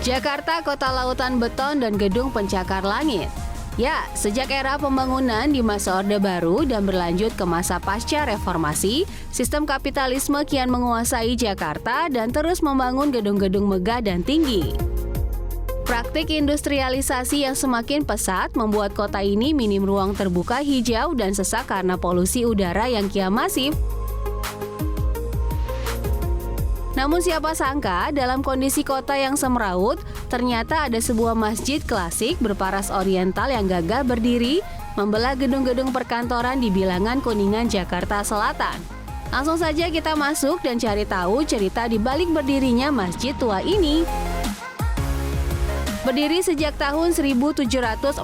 Jakarta, kota lautan beton dan gedung pencakar langit. Ya, sejak era pembangunan di masa Orde Baru dan berlanjut ke masa pasca reformasi, sistem kapitalisme kian menguasai Jakarta dan terus membangun gedung-gedung megah dan tinggi. Praktik industrialisasi yang semakin pesat membuat kota ini minim ruang terbuka hijau dan sesak karena polusi udara yang kian masif. Namun siapa sangka dalam kondisi kota yang semrawut, ternyata ada sebuah masjid klasik berparas oriental yang gagah berdiri, membelah gedung-gedung perkantoran di bilangan Kuningan, Jakarta Selatan. Langsung saja kita masuk dan cari tahu cerita di balik berdirinya masjid tua ini. Berdiri sejak tahun 1743,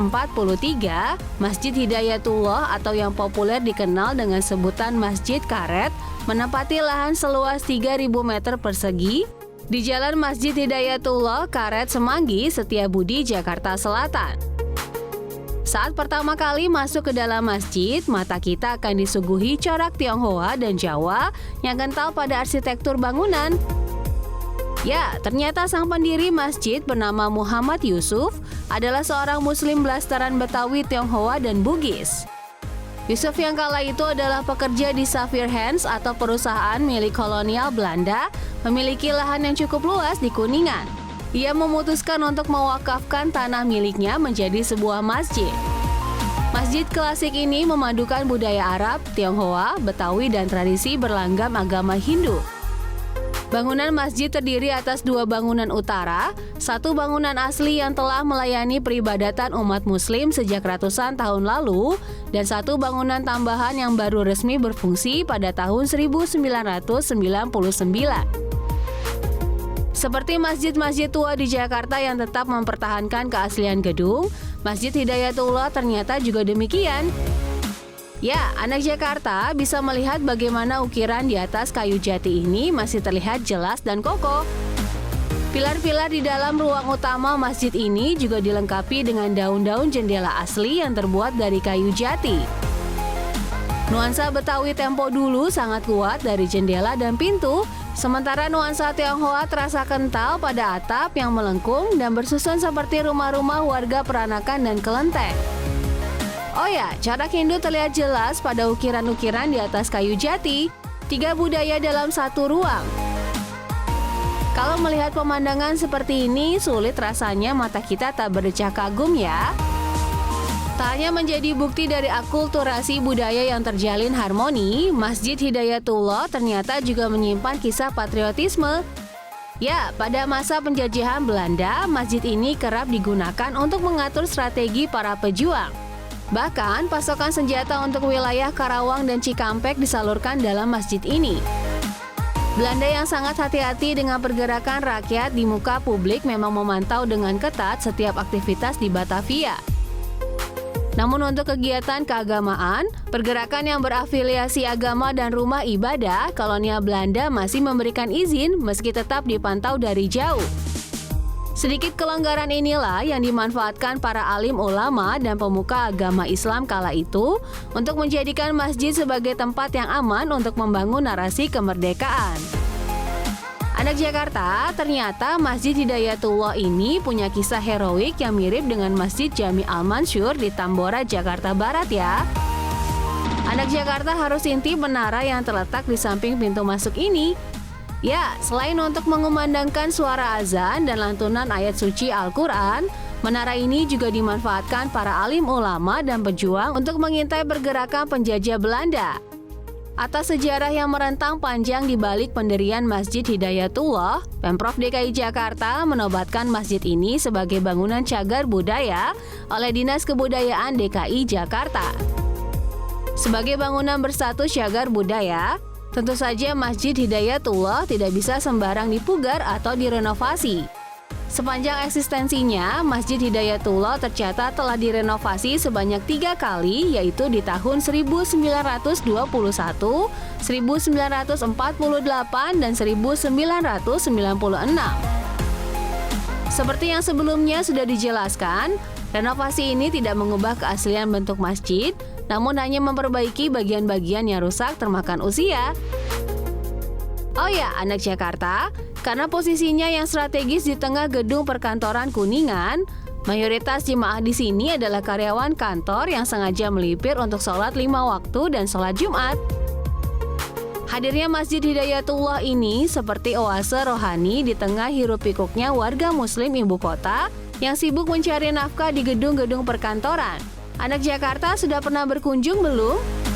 Masjid Hidayatullah atau yang populer dikenal dengan sebutan Masjid Karet menempati lahan seluas 3.000 meter persegi di Jalan Masjid Hidayatullah, Karet, Semanggi, Setiabudi, Jakarta Selatan. Saat pertama kali masuk ke dalam masjid, mata kita akan disuguhi corak Tionghoa dan Jawa yang kental pada arsitektur bangunan. Ya, ternyata sang pendiri masjid bernama Muhammad Yusuf adalah seorang Muslim blasteran Betawi, Tionghoa, dan Bugis. Yusuf yang kala itu adalah pekerja di Safir Hands atau perusahaan milik kolonial Belanda, memiliki lahan yang cukup luas di Kuningan. Ia memutuskan untuk mewakafkan tanah miliknya menjadi sebuah masjid. Masjid klasik ini memadukan budaya Arab, Tionghoa, Betawi, dan tradisi berlanggam agama Hindu. Bangunan masjid terdiri atas dua bangunan utara, satu bangunan asli yang telah melayani peribadatan umat muslim sejak ratusan tahun lalu, dan satu bangunan tambahan yang baru resmi berfungsi pada tahun 1999. Seperti masjid-masjid tua di Jakarta yang tetap mempertahankan keaslian gedung, Masjid Hidayatullah ternyata juga demikian. Ya, anak Jakarta bisa melihat bagaimana ukiran di atas kayu jati ini masih terlihat jelas dan kokoh. Pilar-pilar di dalam ruang utama masjid ini juga dilengkapi dengan daun-daun jendela asli yang terbuat dari kayu jati. Nuansa Betawi tempo dulu sangat kuat dari jendela dan pintu, sementara nuansa Tionghoa terasa kental pada atap yang melengkung dan bersusun seperti rumah-rumah warga peranakan dan kelenteng. Oh ya, corak Hindu terlihat jelas pada ukiran-ukiran di atas kayu jati. 3 budaya dalam satu ruang. Kalau melihat pemandangan seperti ini, sulit rasanya mata kita tak berdecak kagum ya. Tak hanya menjadi bukti dari akulturasi budaya yang terjalin harmoni, Masjid Hidayatullah ternyata juga menyimpan kisah patriotisme. Ya, pada masa penjajahan Belanda, masjid ini kerap digunakan untuk mengatur strategi para pejuang. Bahkan, pasokan senjata untuk wilayah Karawang dan Cikampek disalurkan dalam masjid ini. Belanda yang sangat hati-hati dengan pergerakan rakyat di muka publik memang memantau dengan ketat setiap aktivitas di Batavia. Namun untuk kegiatan keagamaan, pergerakan yang berafiliasi agama dan rumah ibadah, kolonial Belanda masih memberikan izin meski tetap dipantau dari jauh. Sedikit kelonggaran inilah yang dimanfaatkan para alim ulama dan pemuka agama Islam kala itu untuk menjadikan masjid sebagai tempat yang aman untuk membangun narasi kemerdekaan. Anak Jakarta, ternyata Masjid Hidayatullah ini punya kisah heroik yang mirip dengan Masjid Jami Al-Mansur di Tambora, Jakarta Barat ya. Anak Jakarta harus intip menara yang terletak di samping pintu masuk ini. Ya, selain untuk mengumandangkan suara azan dan lantunan ayat suci Al-Quran, menara ini juga dimanfaatkan para alim ulama dan pejuang untuk mengintai pergerakan penjajah Belanda. Atas sejarah yang merentang panjang di balik pendirian Masjid Hidayatullah, Pemprov DKI Jakarta menobatkan masjid ini sebagai bangunan cagar budaya oleh Dinas Kebudayaan DKI Jakarta. Sebagai bangunan berstatus cagar budaya, tentu saja Masjid Hidayatullah tidak bisa sembarang dipugar atau direnovasi. Sepanjang eksistensinya, Masjid Hidayatullah tercatat telah direnovasi sebanyak 3 kali, yaitu di tahun 1921, 1948, dan 1996. Seperti yang sebelumnya sudah dijelaskan, renovasi ini tidak mengubah keaslian bentuk masjid, namun hanya memperbaiki bagian-bagian yang rusak termakan usia. Oh ya, anak Jakarta, karena posisinya yang strategis di tengah gedung perkantoran Kuningan, mayoritas jemaah di sini adalah karyawan kantor yang sengaja melipir untuk sholat 5 waktu dan sholat Jumat. Hadirnya Masjid Hidayatullah ini seperti oase rohani di tengah hiruk-pikuknya warga muslim ibu kota yang sibuk mencari nafkah di gedung-gedung perkantoran. Anak Jakarta sudah pernah berkunjung belum?